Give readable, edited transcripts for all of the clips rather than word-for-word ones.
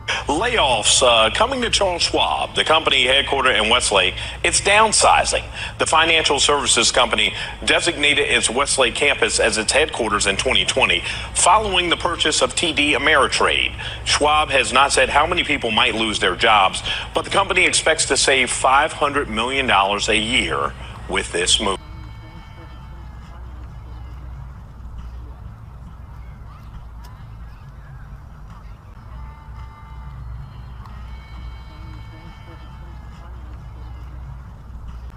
Layoffs coming to Charles Schwab, the company headquartered in Westlake. It's downsizing. The financial services company designated its Westlake campus as its headquarters in 2020, following the purchase of TD Ameritrade. Schwab has not said how many people might lose their jobs, but the company expects to save $500 million a year with this move.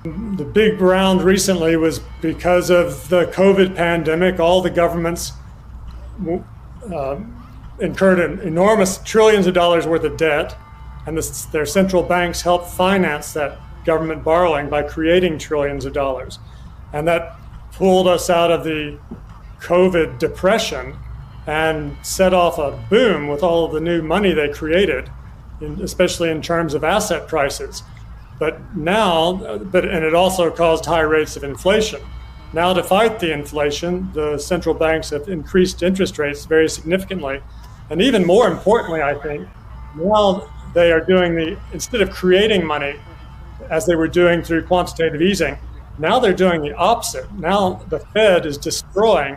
The big round recently was because of the COVID pandemic. All the governments incurred enormous trillions of dollars worth of debt, and their central banks helped finance that government borrowing by creating trillions of dollars. And that pulled us out of the COVID depression and set off a boom with all of the new money they created, especially in terms of asset prices. But it also caused high rates of inflation. Now, to fight the inflation, the central banks have increased interest rates very significantly. And even more importantly, I think, now they are instead of creating money as they were doing through quantitative easing, now they're doing the opposite. Now the Fed is destroying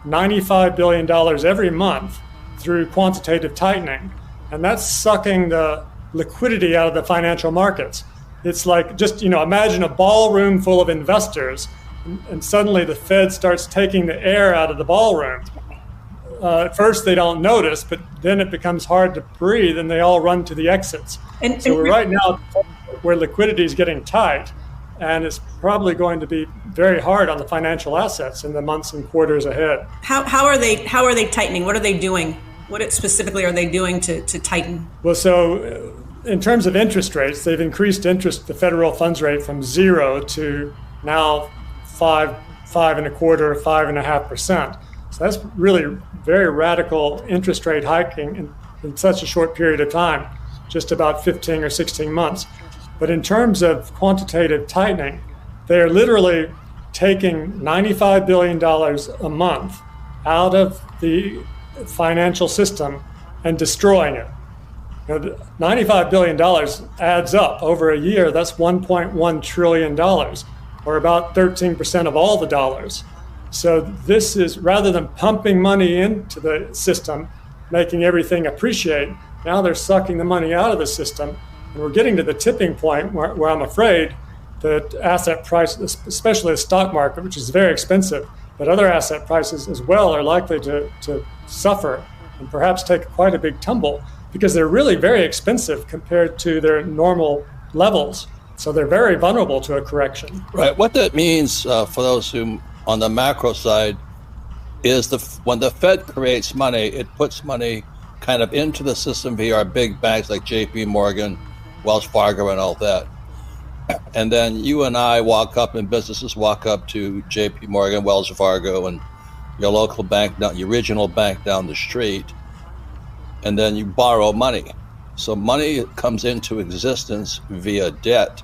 $95 billion every month through quantitative tightening. And that's sucking the liquidity out of the financial markets. It's like imagine a ballroom full of investors, and suddenly the Fed starts taking the air out of the ballroom. At first they don't notice, but then it becomes hard to breathe and they all run to the exits. So we're right now where liquidity is getting tight, and it's probably going to be very hard on the financial assets in the months and quarters ahead. How are they tightening? What are they doing? What specifically are they doing to tighten? Well, so in terms of interest rates, they've increased the federal funds rate from 0 to now 5.25%, 5.5%. So that's really very radical interest rate hiking in such a short period of time, just about 15 or 16 months. But in terms of quantitative tightening, they are literally taking $95 billion a month out of the financial system and destroying it. $95 billion adds up over a year. That's $1.1 trillion, or about 13% of all the dollars. So this is, rather than pumping money into the system, making everything appreciate, now they're sucking the money out of the system. And we're getting to the tipping point where I'm afraid that asset prices, especially the stock market, which is very expensive, but other asset prices as well are likely to suffer and perhaps take quite a big tumble, because they're really very expensive compared to their normal levels. So they're very vulnerable to a correction. Right. What that means for those who, on the macro side, is when the Fed creates money, it puts money kind of into the system via our big banks like JP Morgan, Wells Fargo, and all that. And then you and I walk up, and businesses walk up to JP Morgan, Wells Fargo, and your local bank, your regional bank down the street, and then you borrow money. So money comes into existence via debt.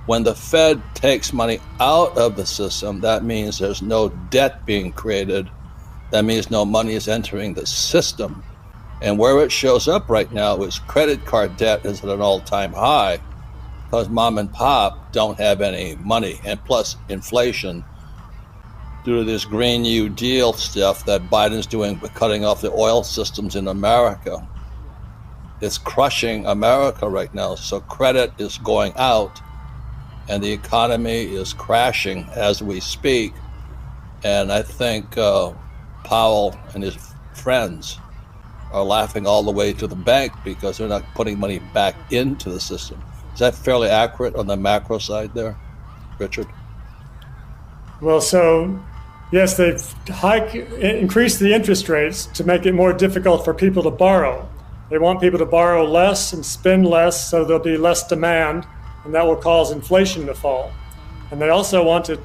When the Fed takes money out of the system, that means there's no debt being created. That means no money is entering the system. And where it shows up right now is credit card debt is at an all-time high, because mom and pop don't have any money. And plus inflation, due to this Green New Deal stuff that Biden's doing, cutting off the oil systems in America. It's crushing America right now. So credit is going out and the economy is crashing as we speak. And I think Powell and his friends are laughing all the way to the bank because they're not putting money back into the system. Is that fairly accurate on the macro side there, Richard? Well, so yes, they've increased the interest rates to make it more difficult for people to borrow. They want people to borrow less and spend less, so there'll be less demand, and that will cause inflation to fall. And they also want to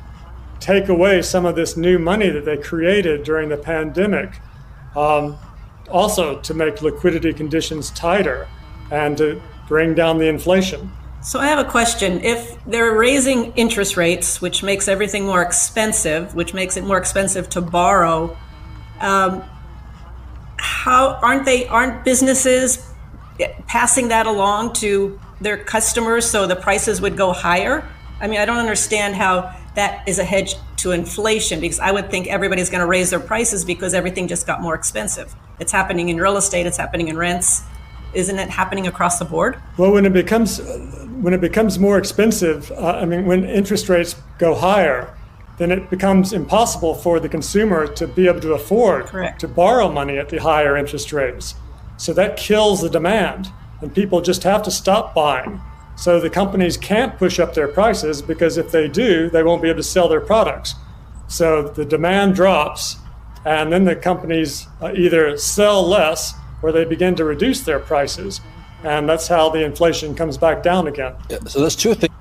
take away some of this new money that they created during the pandemic, also to make liquidity conditions tighter and to bring down the inflation. So I have a question. If they're raising interest rates, which makes everything more expensive, which makes it more expensive to borrow, aren't businesses passing that along to their customers so the prices would go higher? I mean, I don't understand how that is a hedge to inflation, because I would think everybody's going to raise their prices because everything just got more expensive. It's happening in real estate, it's happening in rents. Isn't it happening across the board? Well, when it becomes more expensive, when interest rates go higher, then it becomes impossible for the consumer to be able to afford Correct. to borrow money at the higher interest rates. So that kills the demand, and people just have to stop buying. So the companies can't push up their prices, because if they do, they won't be able to sell their products. So the demand drops, and then the companies either sell less or they begin to reduce their prices. And that's how the inflation comes back down again. So there's two things.